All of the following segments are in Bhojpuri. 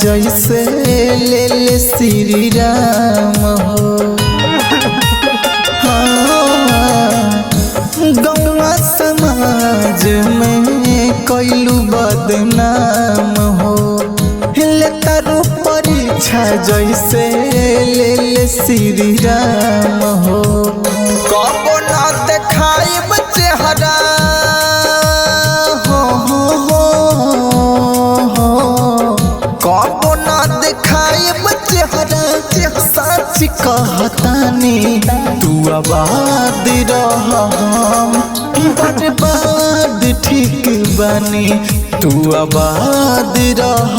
जैसे ले ले श्री राम हो। गौवा समाज में कैलू बदनाम हो। तारू परीक्षा जैसे ले ले श्री राम हो। कबो ना देखाइब चेहरा कबो ना देखाइब चेहरा सच कहतानी तू आबाद रह बर्बाद ठीक बनी तू आबाद रह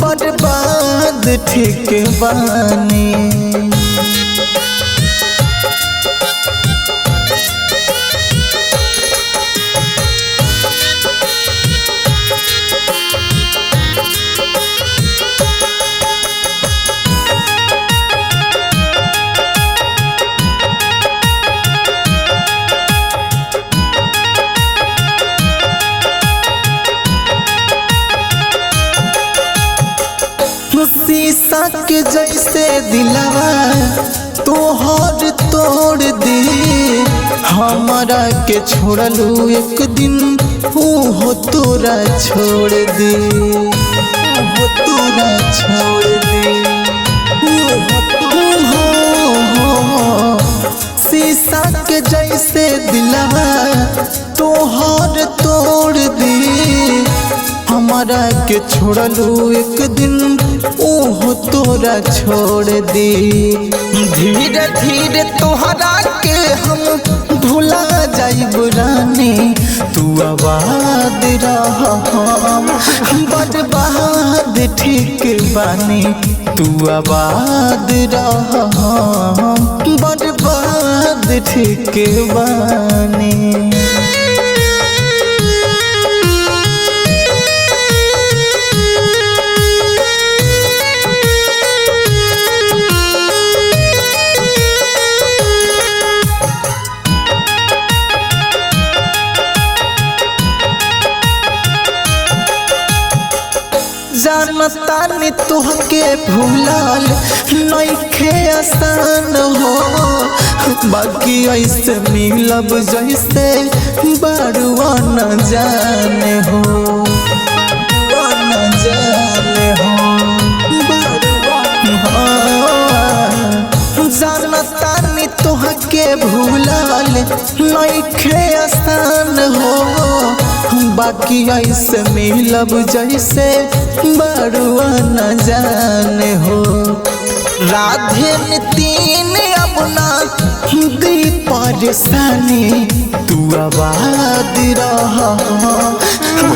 बर्बाद ठीक बनी। शीशा के जैसे दिलवा तोहर तोड़ दे। हमारा के छोड़लू एक दिन हो तोरा छोड़ दे। हो तोरा छोड़ दे। शीशा के जैसे दिलवा तोहर तोड़ दे। हमारा के छोड़लू एक दिन ओहो तोरा छोड़ दे। धीरे धीरे तोहरा के हम भुला जाइब रानी तू आबाद रह बर्बाद ठीक बानी तू आबाद रह बर्बाद ठीक बानी। जानतानी तुहके भूलाल नइखे आसान हो। बाकी ऐसे मिलब जैसे बड़ुआ न जाने हो। न जाने हो जानतानी तुहके भूलाल नइखे आसान हो। बाकी ऐसे मिलब जैसे बड़ुआ न जाने हो। राधे नितिन अपना दी परेशानी तू आबाद रह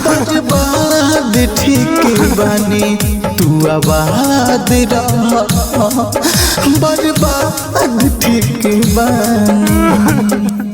बर्बाद ठीक बनी तू आबाद रह बर्बाद ठीक बनी।